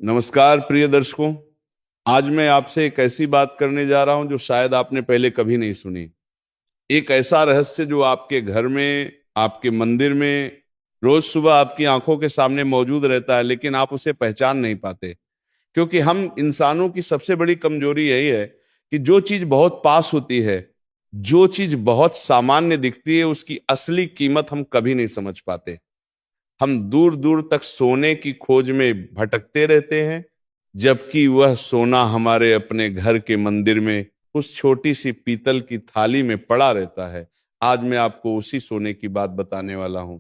नमस्कार प्रिय दर्शकों। आज मैं आपसे एक ऐसी बात करने जा रहा हूं जो शायद आपने पहले कभी नहीं सुनी। एक ऐसा रहस्य जो आपके घर में, आपके मंदिर में रोज सुबह आपकी आंखों के सामने मौजूद रहता है, लेकिन आप उसे पहचान नहीं पाते। क्योंकि हम इंसानों की सबसे बड़ी कमजोरी यही है कि जो चीज बहुत पास होती है, जो चीज बहुत सामान्य दिखती है, उसकी असली कीमत हम कभी नहीं समझ पाते। हम दूर दूर तक सोने की खोज में भटकते रहते हैं, जबकि वह सोना हमारे अपने घर के मंदिर में उस छोटी सी पीतल की थाली में पड़ा रहता है। आज मैं आपको उसी सोने की बात बताने वाला हूं,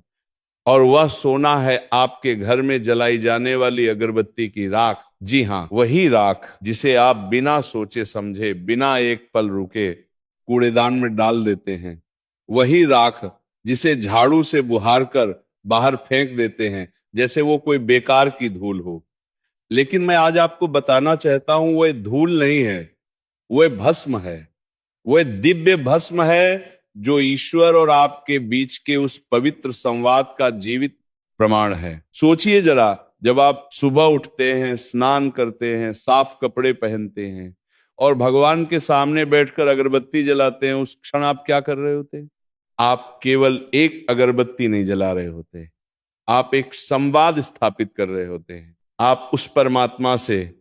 और वह सोना है आपके घर में जलाई जाने वाली अगरबत्ती की राख। जी हाँ, वही राख जिसे आप बिना सोचे समझे, बिना एक पल रुके कूड़ेदान में डाल देते हैं। वही राख जिसे झाड़ू से बुहार कर बाहर फेंक देते हैं, जैसे वो कोई बेकार की धूल हो। लेकिन मैं आज आपको बताना चाहता हूं, वह धूल नहीं है, वह भस्म है। वह दिव्य भस्म है जो ईश्वर और आपके बीच के उस पवित्र संवाद का जीवित प्रमाण है। सोचिए जरा, जब आप सुबह उठते हैं, स्नान करते हैं, साफ कपड़े पहनते हैं और भगवान के सामने बैठकर अगरबत्ती जलाते हैं, उस क्षण आप क्या कर रहे होते हैं? आप केवल एक अगरबत्ती नहीं जला रहे होते, आप एक संवाद स्थापित कर रहे होते हैं। आप उस परमात्मा से,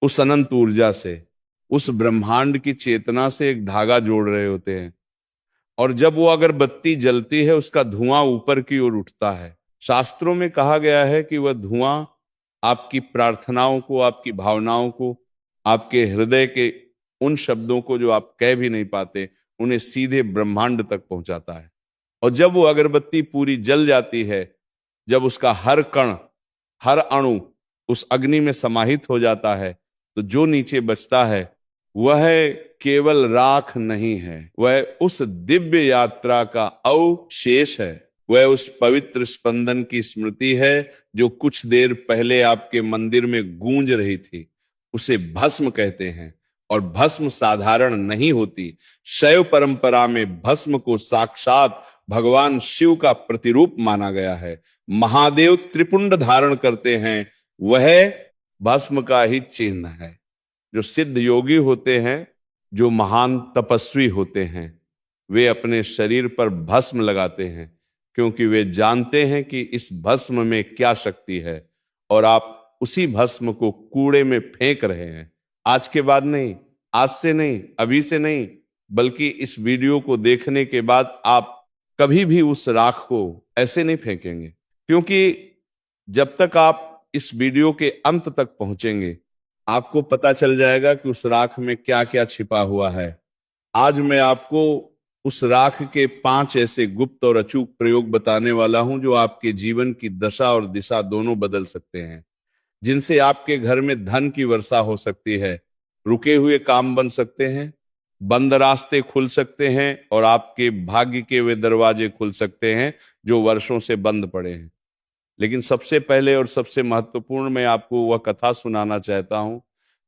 उस अनंत ऊर्जा से, उस ब्रह्मांड की चेतना से एक धागा जोड़ रहे होते हैं। और जब वो अगरबत्ती जलती है, उसका धुआं ऊपर की ओर उठता है। शास्त्रों में कहा गया है कि वह धुआं आपकी प्रार्थनाओं को, आपकी भावनाओं को, आपके हृदय के उन शब्दों को जो आप कह भी नहीं पाते, उन्हें सीधे ब्रह्मांड तक पहुंचाता है। और जब वो अगरबत्ती पूरी जल जाती है, जब उसका हर कण, हर अणु उस अग्नि में समाहित हो जाता है, तो जो नीचे बचता है वह केवल राख नहीं है, वह उस दिव्य यात्रा का अवशेष है। वह उस पवित्र स्पंदन की स्मृति है जो कुछ देर पहले आपके मंदिर में गूंज रही थी। उसे भस्म कहते हैं। और भस्म साधारण नहीं होती। शैव परंपरा में भस्म को साक्षात भगवान शिव का प्रतिरूप माना गया है। महादेव त्रिपुंड धारण करते हैं, वह भस्म का ही चिन्ह है। जो सिद्ध योगी होते हैं, जो महान तपस्वी होते हैं, वे अपने शरीर पर भस्म लगाते हैं, क्योंकि वे जानते हैं कि इस भस्म में क्या शक्ति है। और आप उसी भस्म को कूड़े में फेंक रहे हैं। आज के बाद नहीं, आज से नहीं, अभी से नहीं, बल्कि इस वीडियो को देखने के बाद आप कभी भी उस राख को ऐसे नहीं फेंकेंगे। क्योंकि जब तक आप इस वीडियो के अंत तक पहुंचेंगे, आपको पता चल जाएगा कि उस राख में क्या क्या छिपा हुआ है। आज मैं आपको उस राख के 5 ऐसे गुप्त और अचूक प्रयोग बताने वाला हूं, जो आपके जीवन की दशा और दिशा दोनों बदल सकते हैं। जिनसे आपके घर में धन की वर्षा हो सकती है, रुके हुए काम बन सकते हैं, बंद रास्ते खुल सकते हैं, और आपके भाग्य के वे दरवाजे खुल सकते हैं जो वर्षों से बंद पड़े हैं। लेकिन सबसे पहले और सबसे महत्वपूर्ण, मैं आपको वह कथा सुनाना चाहता हूं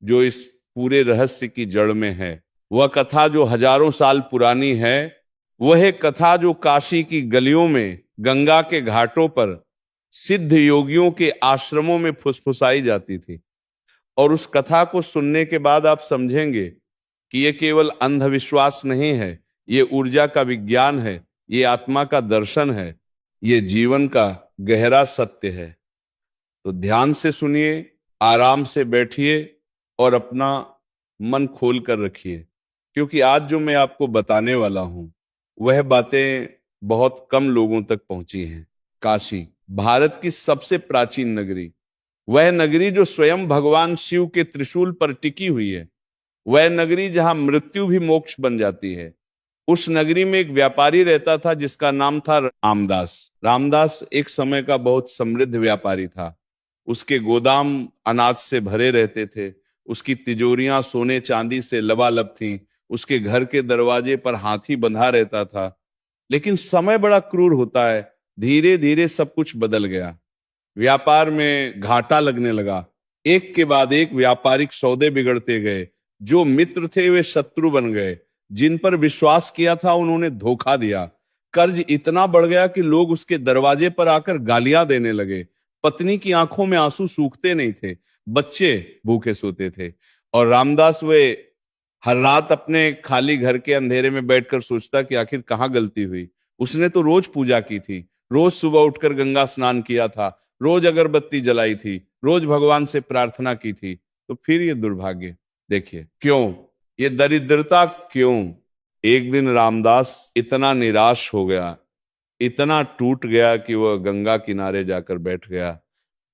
जो इस पूरे रहस्य की जड़ में है। वह कथा जो हजारों साल पुरानी है। वह कथा जो काशी की गलियों में, गंगा के घाटों पर, सिद्ध योगियों के आश्रमों में फुसफुसाई जाती थी। और उस कथा को सुनने के बाद आप समझेंगे कि यह केवल अंधविश्वास नहीं है, ये ऊर्जा का विज्ञान है, ये आत्मा का दर्शन है, ये जीवन का गहरा सत्य है। तो ध्यान से सुनिए, आराम से बैठिए और अपना मन खोल कर रखिए, क्योंकि आज जो मैं आपको बताने वाला हूं, वह बातें बहुत कम लोगों तक पहुंची हैं। काशी, भारत की सबसे प्राचीन नगरी, वह नगरी जो स्वयं भगवान शिव के त्रिशूल पर टिकी हुई है, वह नगरी जहां मृत्यु भी मोक्ष बन जाती है। उस नगरी में एक व्यापारी रहता था जिसका नाम था रामदास। रामदास एक समय का बहुत समृद्ध व्यापारी था। उसके गोदाम अनाज से भरे रहते थे, उसकी तिजोरियां सोने चांदी से लबालब थीं, उसके घर के दरवाजे पर हाथी बंधा रहता था। लेकिन समय बड़ा क्रूर होता है, धीरे धीरे सब कुछ बदल गया। व्यापार में घाटा लगने लगा। एक के बाद एक व्यापारिक सौदे बिगड़ते गए। जो मित्र थे वे शत्रु बन गए। जिन पर विश्वास किया था उन्होंने धोखा दिया। कर्ज इतना बढ़ गया कि लोग उसके दरवाजे पर आकर गालियां देने लगे। पत्नी की आंखों में आंसू सूखते नहीं थे, बच्चे भूखे सोते थे। और रामदास वे हर रात अपने खाली घर के अंधेरे में बैठकर सोचता कि आखिर कहाँ गलती हुई। उसने तो रोज पूजा की थी, रोज सुबह उठकर गंगा स्नान किया था, रोज अगरबत्ती जलाई थी, रोज भगवान से प्रार्थना की थी, तो फिर ये दुर्भाग्य। देखिए क्यों, ये दरिद्रता क्यों। एक दिन रामदास इतना निराश हो गया, इतना टूट गया कि वह गंगा किनारे जाकर बैठ गया।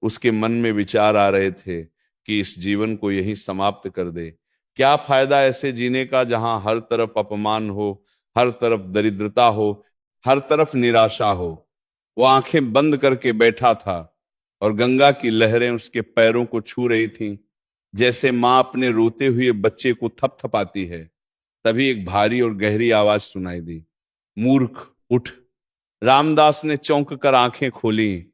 उसके मन में विचार आ रहे थे कि इस जीवन को यहीं समाप्त कर दे। क्या फायदा ऐसे जीने का जहां हर तरफ अपमान हो, हर तरफ दरिद्रता हो, हर तरफ निराशा हो। वो आंखें बंद करके बैठा था और गंगा की लहरें उसके पैरों को छू रही थीं, जैसे माँ अपने रोते हुए बच्चे को थपथपाती है। तभी एक भारी और गहरी आवाज सुनाई दी, मूर्ख उठ। रामदास ने चौंक कर आंखें खोली।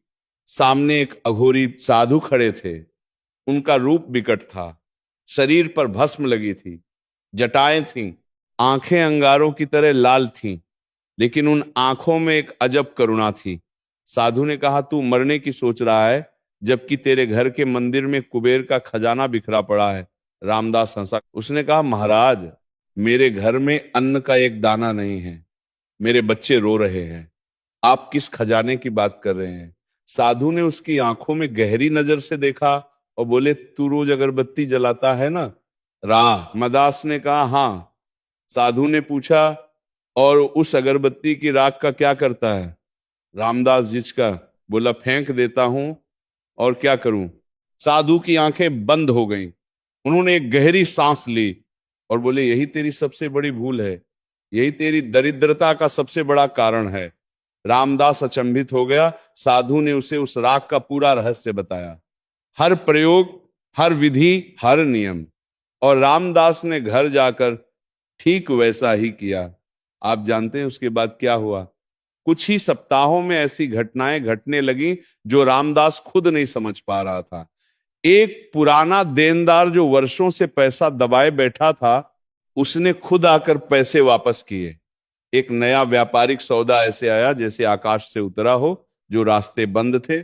सामने एक अघोरी साधु खड़े थे। उनका रूप विकट था, शरीर पर भस्म लगी थी, जटाएं थीं, आंखें अंगारों की तरह लाल थीं, लेकिन उन आंखों में एक अजब करुणा थी। साधु ने कहा, तू मरने की सोच रहा है जबकि तेरे घर के मंदिर में कुबेर का खजाना बिखरा पड़ा है। रामदास हंसा। उसने कहा, महाराज, मेरे घर में अन्न का एक दाना नहीं है, मेरे बच्चे रो रहे हैं, आप किस खजाने की बात कर रहे हैं। साधु ने उसकी आंखों में गहरी नजर से देखा और बोले, तू रोज अगरबत्ती जलाता है ना। रामदास ने कहा, हाँ। साधु ने पूछा, और उस अगरबत्ती की राख का क्या करता है। रामदास जिचका, बोला, फेंक देता हूं, और क्या करूं। साधु की आंखें बंद हो गईं। उन्होंने एक गहरी सांस ली और बोले, यही तेरी सबसे बड़ी भूल है, यही तेरी दरिद्रता का सबसे बड़ा कारण है। रामदास अचंभित हो गया। साधु ने उसे उस राख का पूरा रहस्य बताया, हर प्रयोग, हर विधि, हर नियम। और रामदास ने घर जाकर ठीक वैसा ही किया। आप जानते हैं उसके बाद क्या हुआ। कुछ ही सप्ताहों में ऐसी घटनाएं घटने लगी जो रामदास खुद नहीं समझ पा रहा था। एक पुराना देनदार जो वर्षों से पैसा दबाए बैठा था, उसने खुद आकर पैसे वापस किए। एक नया व्यापारिक सौदा ऐसे आया जैसे आकाश से उतरा हो। जो रास्ते बंद थे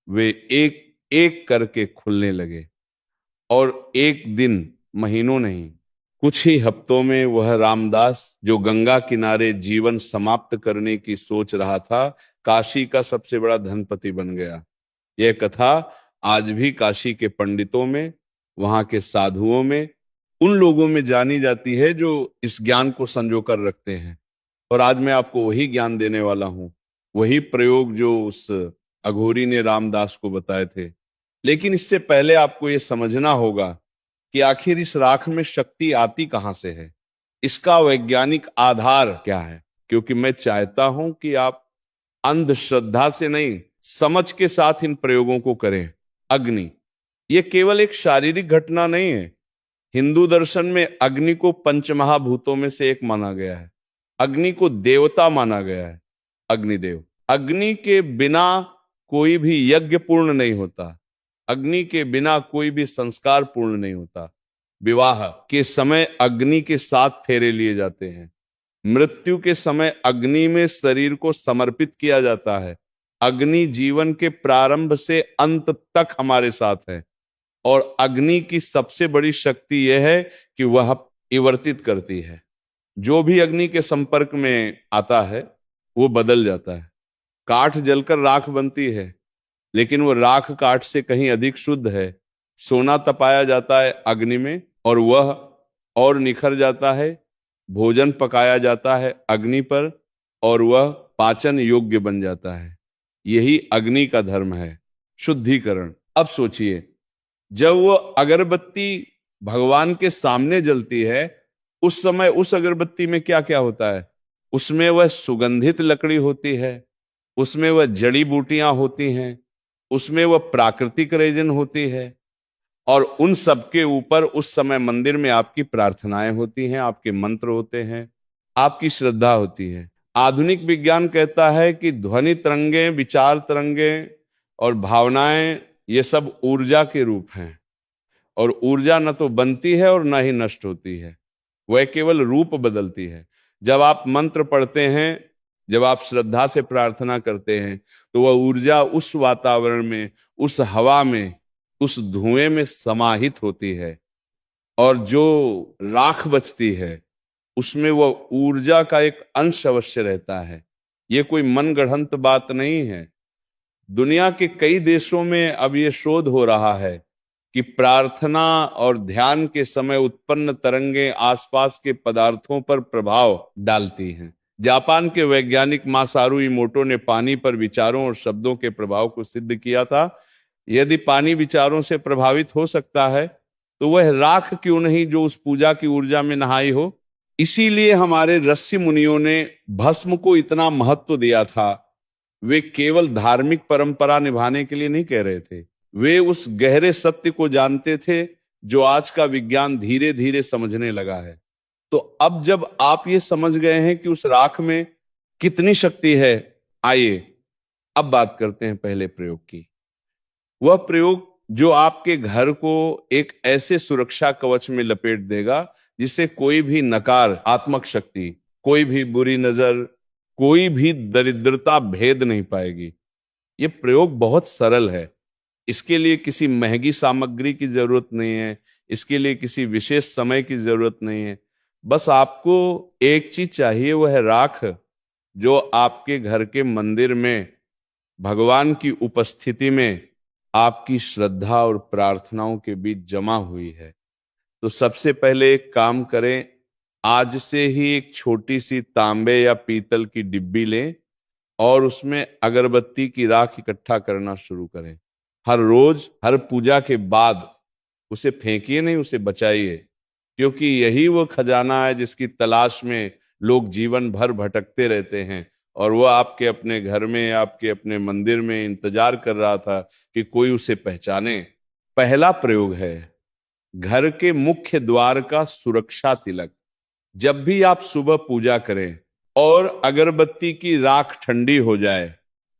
वे एक एक करके खुलने लगे, और एक दिन, महीनों नहीं, कुछ ही हफ्तों में वह रामदास जो गंगा किनारे जीवन समाप्त करने की सोच रहा था, काशी का सबसे बड़ा धनपति बन गया। यह कथा आज भी काशी के पंडितों में, वहां के साधुओं में, उन लोगों में जानी जाती है जो इस ज्ञान को संजो कर रखते हैं। और आज मैं आपको वही ज्ञान देने वाला हूं, वही प्रयोग जो उस अघोरी ने रामदास को बताए थे। लेकिन इससे पहले आपको यह समझना होगा कि आखिर इस राख में शक्ति आती कहां से है, इसका वैज्ञानिक आधार क्या है। क्योंकि मैं चाहता हूं कि आप अंधश्रद्धा से नहीं, समझ के साथ इन प्रयोगों को करें। अग्नि, यह केवल एक शारीरिक घटना नहीं है। हिंदू दर्शन में अग्नि को पंचमहाभूतों में से एक माना गया है। अग्नि को देवता माना गया है, अग्निदेव। अग्नि के बिना कोई भी यज्ञ पूर्ण नहीं होता, अग्नि के बिना कोई भी संस्कार पूर्ण नहीं होता। विवाह के समय अग्नि के 7 फेरे लिए जाते हैं। मृत्यु के समय अग्नि में शरीर को समर्पित किया जाता है। अग्नि जीवन के प्रारंभ से अंत तक हमारे साथ है। और अग्नि की सबसे बड़ी शक्ति यह है कि वह परिवर्तित करती है। जो भी अग्नि के संपर्क में आता है वो बदल जाता है। काठ जलकर राख बनती है, लेकिन वो राख काठ से कहीं अधिक शुद्ध है। सोना तपाया जाता है अग्नि में और वह और निखर जाता है। भोजन पकाया जाता है अग्नि पर और वह पाचन योग्य बन जाता है। यही अग्नि का धर्म है, शुद्धिकरण। अब सोचिए, जब वो अगरबत्ती भगवान के सामने जलती है, उस समय उस अगरबत्ती में क्या क्या होता है। उसमें वह सुगंधित लकड़ी होती है, उसमें वह जड़ी बूटियां होती हैं, उसमें वह प्राकृतिक रेजिन होती है, और उन सब के ऊपर उस समय मंदिर में आपकी प्रार्थनाएं होती हैं, आपके मंत्र होते हैं, आपकी श्रद्धा होती है। आधुनिक विज्ञान कहता है कि ध्वनि तरंगे, विचार तरंगे और भावनाएं, ये सब ऊर्जा के रूप हैं। और ऊर्जा न तो बनती है और न ही नष्ट होती है, वह केवल रूप बदलती है। जब आप मंत्र पढ़ते हैं जब आप श्रद्धा से प्रार्थना करते हैं तो वह ऊर्जा उस वातावरण में, उस हवा में, उस धुएं में समाहित होती है, और जो राख बचती है उसमें वह ऊर्जा का एक अंश अवश्य रहता है। ये कोई मनगढ़ंत बात नहीं है। दुनिया के कई देशों में अब ये शोध हो रहा है कि प्रार्थना और ध्यान के समय उत्पन्न तरंगें आसपास के पदार्थों पर प्रभाव डालती हैं। जापान के वैज्ञानिक मासारू इमोटो ने पानी पर विचारों और शब्दों के प्रभाव को सिद्ध किया था। यदि पानी विचारों से प्रभावित हो सकता है तो वह राख क्यों नहीं जो उस पूजा की ऊर्जा में नहाई हो। इसीलिए हमारे ऋषि मुनियों ने भस्म को इतना महत्व दिया था। वे केवल धार्मिक परंपरा निभाने के लिए नहीं कह रहे थे, वे उस गहरे सत्य को जानते थे जो आज का विज्ञान धीरे धीरे समझने लगा है। तो अब जब आप ये समझ गए हैं कि उस राख में कितनी शक्ति है, आइए अब बात करते हैं पहले प्रयोग की। वह प्रयोग जो आपके घर को एक ऐसे सुरक्षा कवच में लपेट देगा जिससे कोई भी नकारात्मक शक्ति, कोई भी बुरी नजर, कोई भी दरिद्रता भेद नहीं पाएगी। ये प्रयोग बहुत सरल है। इसके लिए किसी महंगी सामग्री की जरूरत नहीं है, इसके लिए किसी विशेष समय की जरूरत नहीं है। बस आपको एक चीज चाहिए, वह है राख जो आपके घर के मंदिर में भगवान की उपस्थिति में आपकी श्रद्धा और प्रार्थनाओं के बीच जमा हुई है। तो सबसे पहले एक काम करें, आज से ही एक छोटी सी तांबे या पीतल की डिब्बी लें और उसमें अगरबत्ती की राख इकट्ठा करना शुरू करें। हर रोज, हर पूजा के बाद उसे फेंकिए नहीं, उसे बचाइए, क्योंकि यही वो खजाना है जिसकी तलाश में लोग जीवन भर भटकते रहते हैं, और वह आपके अपने घर में, आपके अपने मंदिर में इंतजार कर रहा था कि कोई उसे पहचाने। पहला प्रयोग है घर के मुख्य द्वार का सुरक्षा तिलक। जब भी आप सुबह पूजा करें और अगरबत्ती की राख ठंडी हो जाए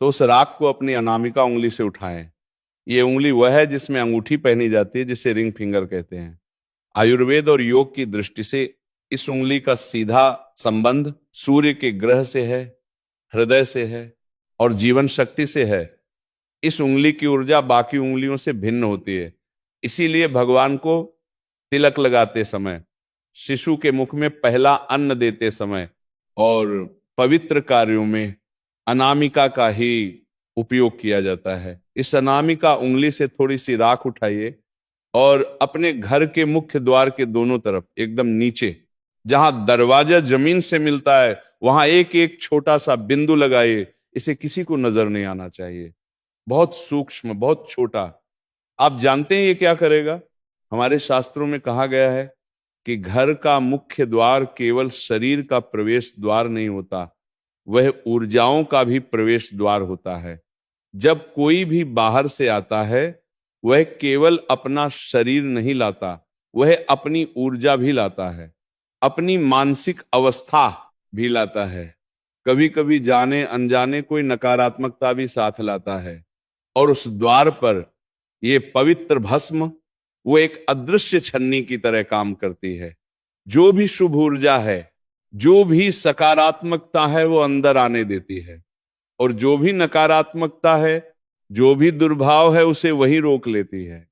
तो उस राख को अपनी अनामिका उंगली से उठाएं। ये उंगली वह है जिसमें अंगूठी पहनी जाती है, जिसे रिंग फिंगर कहते हैं। आयुर्वेद और योग की दृष्टि से इस उंगली का सीधा संबंध सूर्य के ग्रह से है, हृदय से है और जीवन शक्ति से है। इस उंगली की ऊर्जा बाकी उंगलियों से भिन्न होती है। इसीलिए भगवान को तिलक लगाते समय, शिशु के मुख में पहला अन्न देते समय और पवित्र कार्यों में अनामिका का ही उपयोग किया जाता है। इस अनामिका उंगली से थोड़ी सी राख उठाइए और अपने घर के मुख्य द्वार के दोनों तरफ एकदम नीचे, जहां दरवाजा जमीन से मिलता है, वहां एक एक छोटा सा बिंदु लगाइए। इसे किसी को नजर नहीं आना चाहिए, बहुत सूक्ष्म, बहुत छोटा। आप जानते हैं ये क्या करेगा? हमारे शास्त्रों में कहा गया है कि घर का मुख्य द्वार केवल शरीर का प्रवेश द्वार नहीं होता, वह ऊर्जाओं का भी प्रवेश द्वार होता है। जब कोई भी बाहर से आता है वह केवल अपना शरीर नहीं लाता, वह अपनी ऊर्जा भी लाता है, अपनी मानसिक अवस्था भी लाता है। कभी कभी जाने अनजाने कोई नकारात्मकता भी साथ लाता है, और उस द्वार पर ये पवित्र भस्म वो एक अदृश्य छन्नी की तरह काम करती है। जो भी शुभ ऊर्जा है, जो भी सकारात्मकता है, वो अंदर आने देती है, और जो भी नकारात्मकता है, जो भी दुर्भाव है, उसे वही रोक लेती है,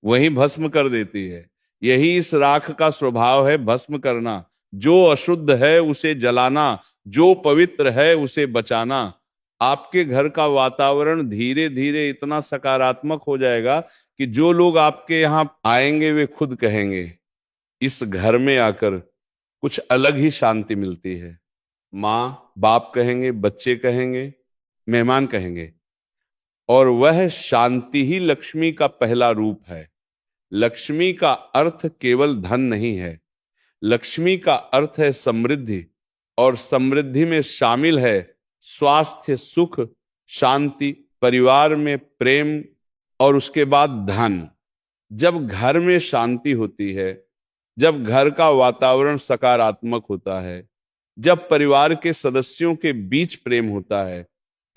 वही भस्म कर देती है। यही इस राख का स्वभाव है, भस्म करना। जो अशुद्ध है उसे जलाना, जो पवित्र है उसे बचाना। आपके घर का वातावरण धीरे धीरे इतना सकारात्मक हो जाएगा कि जो लोग आपके यहां आएंगे वे खुद कहेंगे, इस घर में आकर कुछ अलग ही शांति मिलती है। माँ बाप कहेंगे, बच्चे कहेंगे, मेहमान कहेंगे। और वह शांति ही लक्ष्मी का पहला रूप है। लक्ष्मी का अर्थ केवल धन नहीं है, लक्ष्मी का अर्थ है समृद्धि, और समृद्धि में शामिल है स्वास्थ्य, सुख, शांति, परिवार में प्रेम, और उसके बाद धन। जब घर में शांति होती है, जब घर का वातावरण सकारात्मक होता है, जब परिवार के सदस्यों के बीच प्रेम होता है,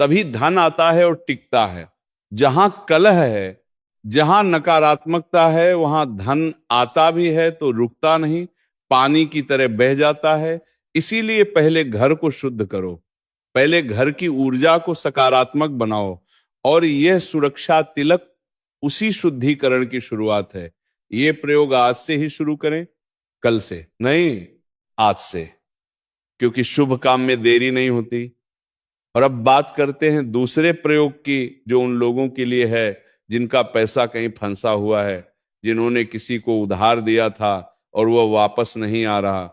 तभी धन आता है और टिकता है। जहां कलह है, जहां नकारात्मकता है, वहां धन आता भी है तो रुकता नहीं, पानी की तरह बह जाता है। इसीलिए पहले घर को शुद्ध करो, पहले घर की ऊर्जा को सकारात्मक बनाओ, और यह सुरक्षा तिलक उसी शुद्धिकरण की शुरुआत है। ये प्रयोग आज से ही शुरू करें, कल से नहीं, आज से, क्योंकि शुभ काम में देरी नहीं होती। और अब बात करते हैं दूसरे प्रयोग की, जो उन लोगों के लिए है जिनका पैसा कहीं फंसा हुआ है, जिन्होंने किसी को उधार दिया था और वह वापस नहीं आ रहा,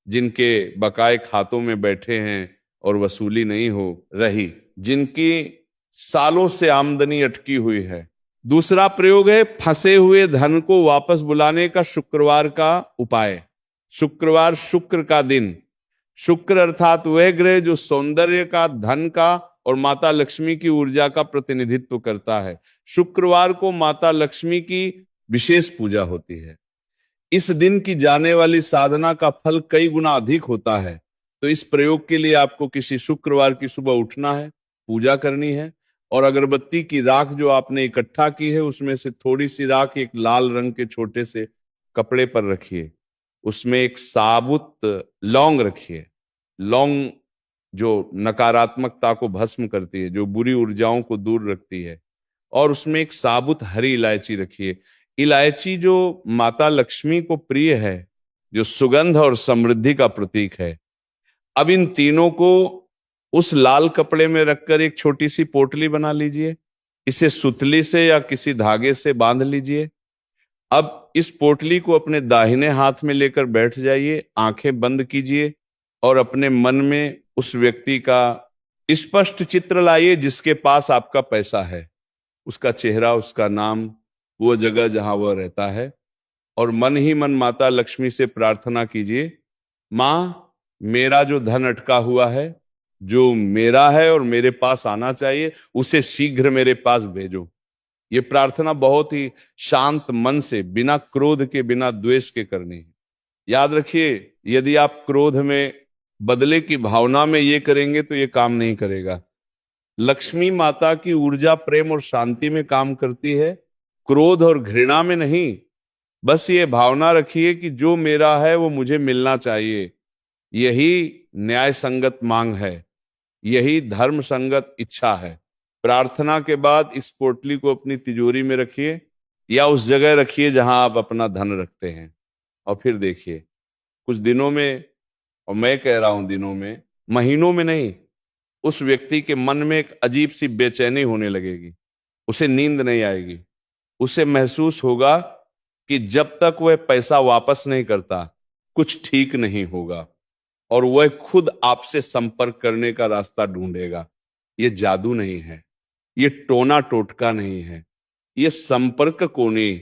जिनके बकाए खातों में बैठे हैं और वसूली नहीं हो रही, जिनकी सालों से आमदनी अटकी हुई है। दूसरा प्रयोग है फंसे हुए धन को वापस बुलाने का शुक्रवार का उपाय। शुक्रवार, शुक्र का दिन। शुक्र अर्थात वह ग्रह जो सौंदर्य का, धन का और माता लक्ष्मी की ऊर्जा का प्रतिनिधित्व करता है। शुक्रवार को माता लक्ष्मी की विशेष पूजा होती है। इस दिन की जाने वाली साधना का फल कई गुना अधिक होता है। तो इस प्रयोग के लिए आपको किसी शुक्रवार की सुबह उठना है, पूजा करनी है, और अगरबत्ती की राख जो आपने इकट्ठा की है उसमें से थोड़ी सी राख एक लाल रंग के छोटे से कपड़े पर रखिए। उसमें एक साबुत लौंग रखिए। लौंग जो नकारात्मकता को भस्म करती है, जो बुरी ऊर्जाओं को दूर रखती है। और उसमें एक साबुत हरी इलायची रखिए। इलायची जो माता लक्ष्मी को प्रिय है, जो सुगंध और समृद्धि का प्रतीक है। अब इन तीनों को उस लाल कपड़े में रखकर एक छोटी सी पोटली बना लीजिए। इसे सुतली से या किसी धागे से बांध लीजिए। अब इस पोटली को अपने दाहिने हाथ में लेकर बैठ जाइए, आंखें बंद कीजिए और अपने मन में उस व्यक्ति का स्पष्ट चित्र लाइए जिसके पास आपका पैसा है, उसका चेहरा, उसका नाम, वो जगह जहां वह रहता है। और मन ही मन माता लक्ष्मी से प्रार्थना कीजिए, मां, मेरा जो धन अटका हुआ है, जो मेरा है और मेरे पास आना चाहिए, उसे शीघ्र मेरे पास भेजो। ये प्रार्थना बहुत ही शांत मन से, बिना क्रोध के, बिना द्वेष के करनी है। याद रखिए, यदि आप क्रोध में, बदले की भावना में ये करेंगे तो ये काम नहीं करेगा। लक्ष्मी माता की ऊर्जा प्रेम और शांति में काम करती है, क्रोध और घृणा में नहीं। बस ये भावना रखिए कि जो मेरा है वो मुझे मिलना चाहिए। यही न्याय संगत मांग है, यही धर्म संगत इच्छा है। प्रार्थना के बाद इस पोटली को अपनी तिजोरी में रखिए या उस जगह रखिए जहां आप अपना धन रखते हैं। और फिर देखिए, कुछ दिनों में, और मैं कह रहा हूं दिनों में, महीनों में नहीं, उस व्यक्ति के मन में एक अजीब सी बेचैनी होने लगेगी। उसे नींद नहीं आएगी। उसे महसूस होगा कि जब तक वह पैसा वापस नहीं करता कुछ ठीक नहीं होगा, और वह खुद आपसे संपर्क करने का रास्ता ढूंढेगा। ये जादू नहीं है, ये टोना टोटका नहीं है, ये संपर्क कोनी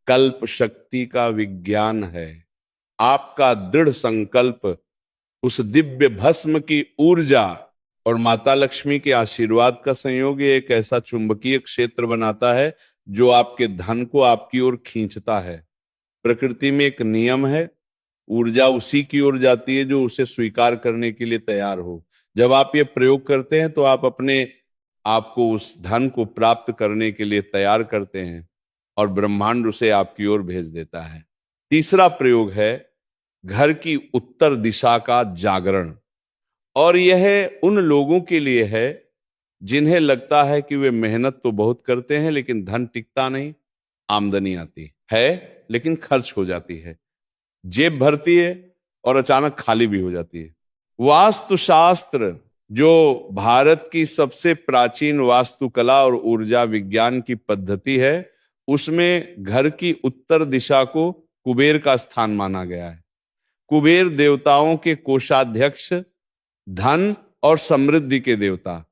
कल्प शक्ति का विज्ञान है। आपका दृढ़ संकल्प, उस दिव्य भस्म की ऊर्जा और माता लक्ष्मी के आशीर्वाद का संयोग ये एक ऐसा चुंबकीय क्षेत्र बनाता है जो आपके धन को आपकी ओर खींचता है। प्रकृति में एक नियम है, ऊर्जा उसी की ओर जाती है जो उसे स्वीकार करने के लिए तैयार हो। जब आप ये प्रयोग करते हैं तो आप अपने आपको उस धन को प्राप्त करने के लिए तैयार करते हैं और ब्रह्मांड उसे आपकी ओर भेज देता है। तीसरा प्रयोग है घर की उत्तर दिशा का जागरण, और यह उन लोगों के लिए है जिन्हें लगता है कि वे मेहनत तो बहुत करते हैं लेकिन धन टिकता नहीं। आमदनी आती है लेकिन खर्च हो जाती है, जेब भरती है और अचानक खाली भी हो जाती है। वास्तुशास्त्र, जो भारत की सबसे प्राचीन वास्तुकला और ऊर्जा विज्ञान की पद्धति है, उसमें घर की उत्तर दिशा को कुबेर का स्थान माना गया है। कुबेर देवताओं के कोषाध्यक्ष, धन और समृद्धि के देवता।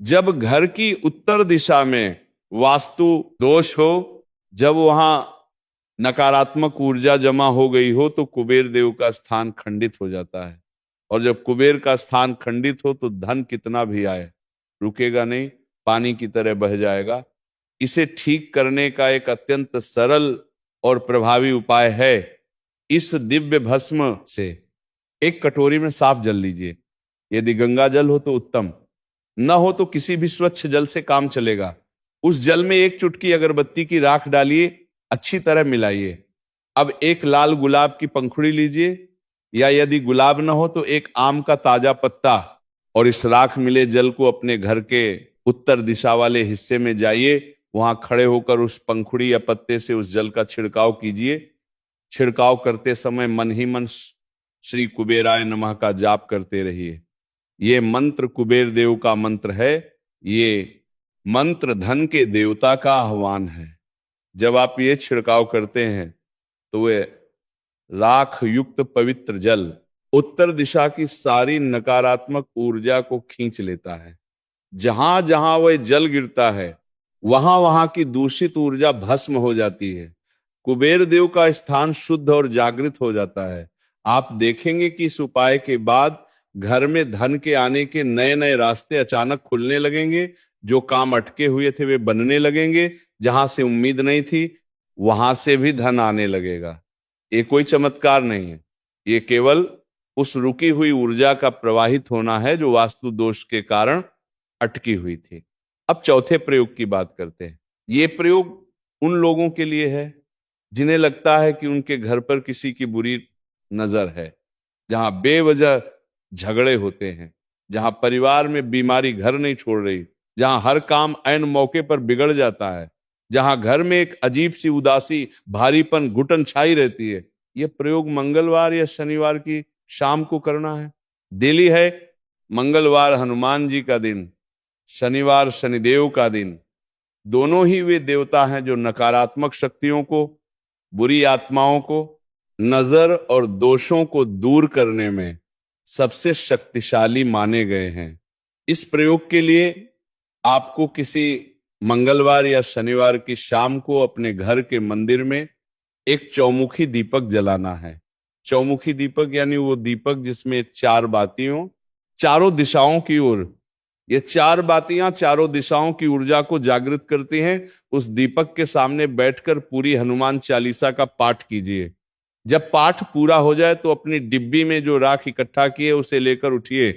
जब घर की उत्तर दिशा में वास्तु दोष हो, जब वहां नकारात्मक ऊर्जा जमा हो गई हो, तो कुबेर देव का स्थान खंडित हो जाता है। और जब कुबेर का स्थान खंडित हो तो धन कितना भी आए रुकेगा नहीं, पानी की तरह बह जाएगा। इसे ठीक करने का एक अत्यंत सरल और प्रभावी उपाय है, इस दिव्य भस्म से एक कटोरी में साफ जल लीजिए। यदि गंगा जल हो तो उत्तम, न हो तो किसी भी स्वच्छ जल से काम चलेगा। उस जल में एक चुटकी अगरबत्ती की राख डालिए, अच्छी तरह मिलाइए। अब एक लाल गुलाब की पंखुड़ी लीजिए, या यदि गुलाब न हो तो एक आम का ताजा पत्ता और इस राख मिले जल को अपने घर के उत्तर दिशा वाले हिस्से में जाइए, वहां खड़े होकर उस पंखुड़ी या पत्ते से उस जल का छिड़काव कीजिए। छिड़काव करते समय मन ही मन श्री कुबेराय नमः का जाप करते रहिए। ये मंत्र कुबेर देव का मंत्र है। ये मंत्र धन के देवता का आह्वान है। जब आप ये छिड़काव करते हैं तो वे राख युक्त पवित्र जल उत्तर दिशा की सारी नकारात्मक ऊर्जा को खींच लेता है। जहां जहां वह जल गिरता है वहां वहां की दूषित ऊर्जा भस्म हो जाती है। कुबेर देव का स्थान शुद्ध और जागृत हो जाता है। आप देखेंगे कि इस उपाय के बाद घर में धन के आने के नए नए रास्ते अचानक खुलने लगेंगे। जो काम अटके हुए थे वे बनने लगेंगे। जहां से उम्मीद नहीं थी वहां से भी धन आने लगेगा। ये कोई चमत्कार नहीं है, ये केवल उस रुकी हुई ऊर्जा का प्रवाहित होना है जो वास्तु दोष के कारण अटकी हुई थी। अब चौथे प्रयोग की बात करते हैं। ये प्रयोग उन लोगों के लिए है जिन्हें लगता है कि उनके घर पर किसी की बुरी नजर है, जहां बेवजह झगड़े होते हैं, जहां परिवार में बीमारी घर नहीं छोड़ रही, जहां हर काम ऐन मौके पर बिगड़ जाता है, जहां घर में एक अजीब सी उदासी, भारीपन, घुटन छाई रहती है। यह प्रयोग मंगलवार या शनिवार की शाम को करना है। दिल्ली है मंगलवार हनुमान जी का दिन, शनिवार शनिदेव का दिन। दोनों ही वे देवता हैं जो नकारात्मक शक्तियों को, बुरी आत्माओं को, नजर और दोषों को दूर करने में सबसे शक्तिशाली माने गए हैं। इस प्रयोग के लिए आपको किसी मंगलवार या शनिवार की शाम को अपने घर के मंदिर में एक चौमुखी दीपक जलाना है। चौमुखी दीपक यानी वो दीपक जिसमें 4 बाती हों, चारों दिशाओं की ओर। ये 4 बातियां चारों दिशाओं की ऊर्जा को जागृत करती हैं। उस दीपक के सामने बैठकर पूरी हनुमान चालीसा का पाठ कीजिए। जब पाठ पूरा हो जाए तो अपनी डिब्बी में जो राख इकट्ठा किए उसे लेकर उठिए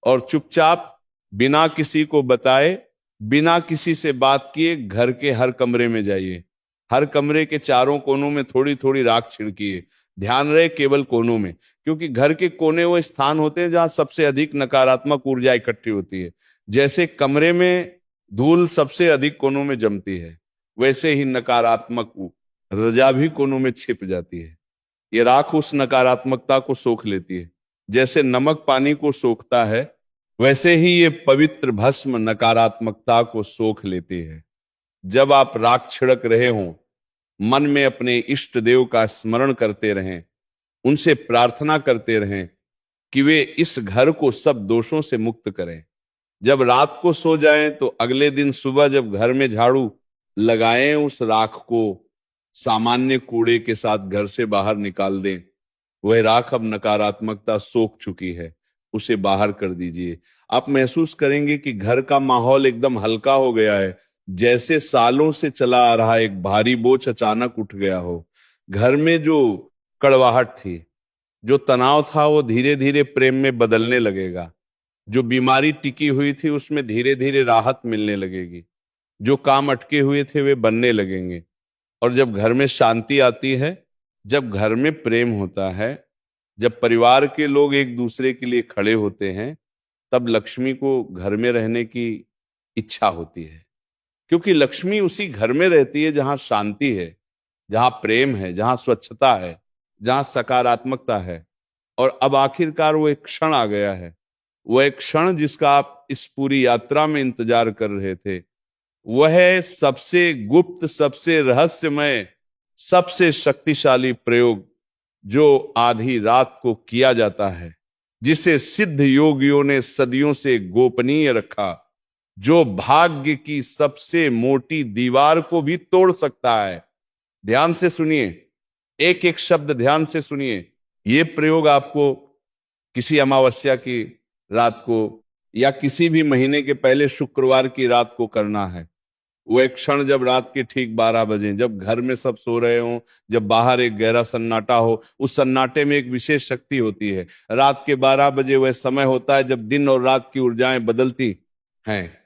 और चुपचाप बिना किसी को बताए, बिना किसी से बात किए घर के हर कमरे में जाइए। हर कमरे के चारों कोनों में थोड़ी थोड़ी राख छिड़किए। ध्यान रहे केवल कोनों में, क्योंकि घर के कोने वो स्थान होते हैं जहां सबसे अधिक नकारात्मक ऊर्जा इकट्ठी होती है। जैसे कमरे में धूल सबसे अधिक कोनों में जमती है, वैसे ही नकारात्मक रजा भी कोनों में छिप जाती है। ये राख उस नकारात्मकता को सोख लेती है। जैसे नमक पानी को सोखता है, वैसे ही ये पवित्र भस्म नकारात्मकता को सोख लेती है। जब आप राख छिड़क रहे हों, मन में अपने इष्ट देव का स्मरण करते रहें, उनसे प्रार्थना करते रहें कि वे इस घर को सब दोषों से मुक्त करें। जब रात को सो जाएं तो अगले दिन सुबह जब घर में झाड़ू लगाएं, उस राख को सामान्य कूड़े के साथ घर से बाहर निकाल दें। वह राख अब नकारात्मकता सोख चुकी है, उसे बाहर कर दीजिए। आप महसूस करेंगे कि घर का माहौल एकदम हल्का हो गया है, जैसे सालों से चला आ रहा एक भारी बोझ अचानक उठ गया हो। घर में जो कड़वाहट थी, जो तनाव था, वो धीरे धीरे प्रेम में बदलने लगेगा। जो बीमारी टिकी हुई थी उसमें धीरे धीरे राहत मिलने लगेगी। जो काम अटके हुए थे वे बनने लगेंगे। और जब घर में शांति आती है, जब घर में प्रेम होता है, जब परिवार के लोग एक दूसरे के लिए खड़े होते हैं, तब लक्ष्मी को घर में रहने की इच्छा होती है। क्योंकि लक्ष्मी उसी घर में रहती है जहां शांति है, जहां प्रेम है, जहां स्वच्छता है, जहां सकारात्मकता है। और अब आखिरकार वो एक क्षण आ गया है, वो एक क्षण जिसका आप इस पूरी यात्रा में इंतजार कर रहे थे। वह सबसे गुप्त, सबसे रहस्यमय, सबसे शक्तिशाली प्रयोग जो आधी रात को किया जाता है, जिसे सिद्ध योगियों ने सदियों से गोपनीय रखा, जो भाग्य की सबसे मोटी दीवार को भी तोड़ सकता है। ध्यान से सुनिए, एक एक शब्द ध्यान से सुनिए। यह प्रयोग आपको किसी अमावस्या की रात को या किसी भी महीने के पहले शुक्रवार की रात को करना है। वो एक क्षण जब रात के ठीक 12 बजे, जब घर में सब सो रहे हों, जब बाहर एक गहरा सन्नाटा हो, उस सन्नाटे में एक विशेष शक्ति होती है। रात के 12 बजे वह समय होता है जब दिन और रात की ऊर्जाएं बदलती हैं,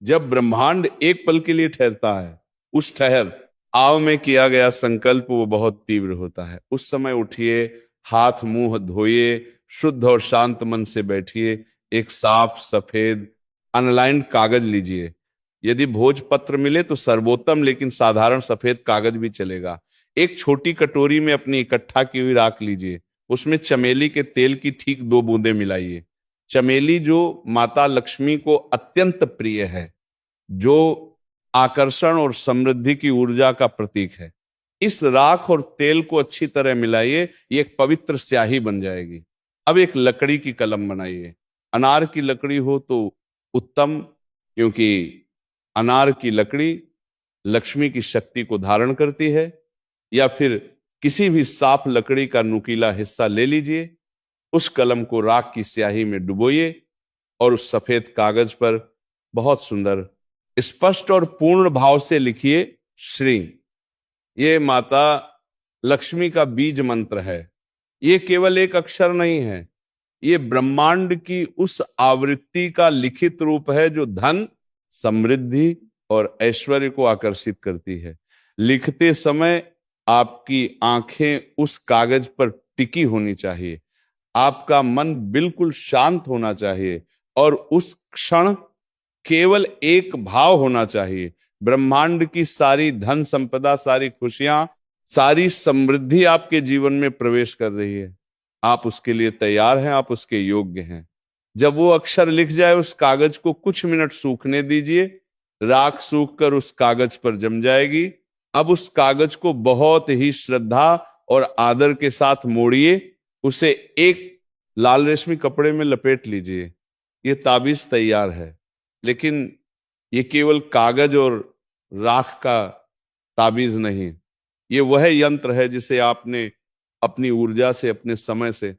जब ब्रह्मांड एक पल के लिए ठहरता है। उस ठहर आव में किया गया संकल्प वो बहुत तीव्र होता है। उस समय उठिए, हाथ मुंह धोइए, शुद्ध और शांत मन से बैठिए, एक साफ सफेद अनलाइंड कागज लीजिए। यदि भोजपत्र मिले तो सर्वोत्तम, लेकिन साधारण सफेद कागज भी चलेगा। एक छोटी कटोरी में अपनी इकट्ठा की हुई राख लीजिए, उसमें चमेली के तेल की ठीक 2 बूंदें मिलाइए। चमेली जो माता लक्ष्मी को अत्यंत प्रिय है, जो आकर्षण और समृद्धि की ऊर्जा का प्रतीक है, इस राख और तेल को अच्छी तरह मिलाइए, ये एक पवित्र स्याही बन जाएगी। अब एक लकड़ी की कलम बनाइए। अनार की लकड़ी हो तो उत्तम, क्योंकि अनार की लकड़ी लक्ष्मी की शक्ति को धारण करती है। या फिर किसी भी साफ लकड़ी का नुकीला हिस्सा ले लीजिए, उस कलम को राख की स्याही में डुबोइए और उस सफेद कागज पर बहुत सुंदर स्पष्ट और पूर्ण भाव से लिखिए श्री। ये माता लक्ष्मी का बीज मंत्र है। ये केवल एक अक्षर नहीं है, ये ब्रह्मांड की उस आवृत्ति का लिखित रूप है जो धन, समृद्धि और ऐश्वर्य को आकर्षित करती है। लिखते समय आपकी आंखें उस कागज पर टिकी होनी चाहिए, आपका मन बिल्कुल शांत होना चाहिए और उस क्षण केवल एक भाव होना चाहिए, ब्रह्मांड की सारी धन संपदा, सारी खुशियां, सारी समृद्धि आपके जीवन में प्रवेश कर रही है। आप उसके लिए तैयार हैं, आप उसके योग्य हैं। जब वो अक्षर लिख जाए, उस कागज को कुछ मिनट सूखने दीजिए। राख सूखकर उस कागज पर जम जाएगी। अब उस कागज को बहुत ही श्रद्धा और आदर के साथ मोड़िए, उसे एक लाल रेशमी कपड़े में लपेट लीजिए। ये ताबीज तैयार है। लेकिन ये केवल कागज और राख का ताबीज नहीं, ये वह यंत्र है जिसे आपने अपनी ऊर्जा से, अपने समय से,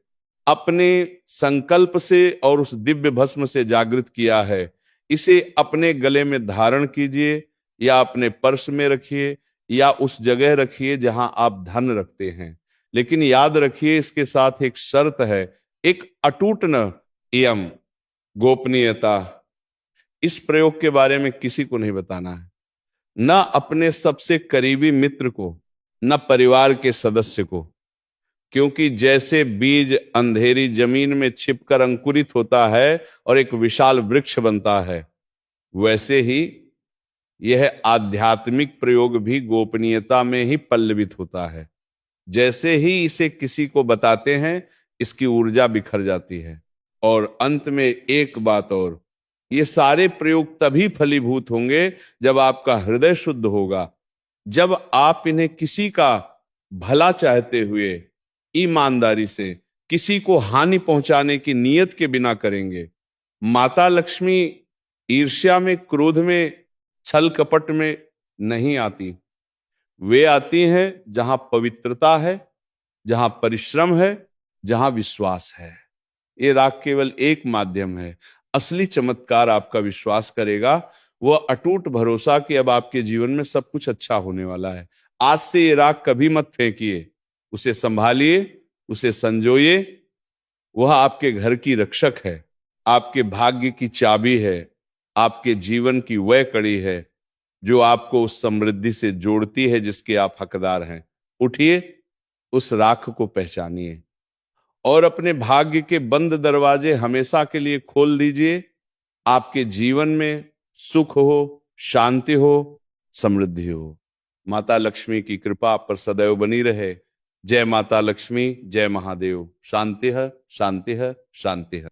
अपने संकल्प से और उस दिव्य भस्म से जागृत किया है। इसे अपने गले में धारण कीजिए, या अपने पर्स में रखिए, या उस जगह रखिए जहां आप धन रखते हैं। लेकिन याद रखिए, इसके साथ एक शर्त है, एक अटूट नियम, गोपनीयता। इस प्रयोग के बारे में किसी को नहीं बताना है, न अपने सबसे करीबी मित्र को, न परिवार के सदस्य को। क्योंकि जैसे बीज अंधेरी जमीन में छिपकर अंकुरित होता है और एक विशाल वृक्ष बनता है, वैसे ही यह आध्यात्मिक प्रयोग भी गोपनीयता में ही पल्लवित होता है। जैसे ही इसे किसी को बताते हैं, इसकी ऊर्जा बिखर जाती है। और अंत में एक बात और, ये सारे प्रयोग तभी फलीभूत होंगे जब आपका हृदय शुद्ध होगा, जब आप इन्हें किसी का भला चाहते हुए, ईमानदारी से, किसी को हानि पहुंचाने की नीयत के बिना करेंगे। माता लक्ष्मी ईर्ष्या में, क्रोध में, छल कपट में नहीं आती। वे आती हैं जहां पवित्रता है, जहां परिश्रम है, जहां विश्वास है। ये राग केवल एक माध्यम है। असली चमत्कार आपका विश्वास करेगा, वह अटूट भरोसा कि अब आपके जीवन में सब कुछ अच्छा होने वाला है। आज से ये राग कभी मत फेंकिए, उसे संभालिए, उसे संजोइए। वह आपके घर की रक्षक है, आपके भाग्य की चाबी है, आपके जीवन की वह कड़ी है जो आपको उस समृद्धि से जोड़ती है जिसके आप हकदार हैं। उठिए, उस राख को पहचानिए और अपने भाग्य के बंद दरवाजे हमेशा के लिए खोल दीजिए। आपके जीवन में सुख हो, शांति हो, समृद्धि हो। माता लक्ष्मी की कृपा आप पर सदैव बनी रहे। जय माता लक्ष्मी, जय महादेव। शांति है, शांति है, शांति है।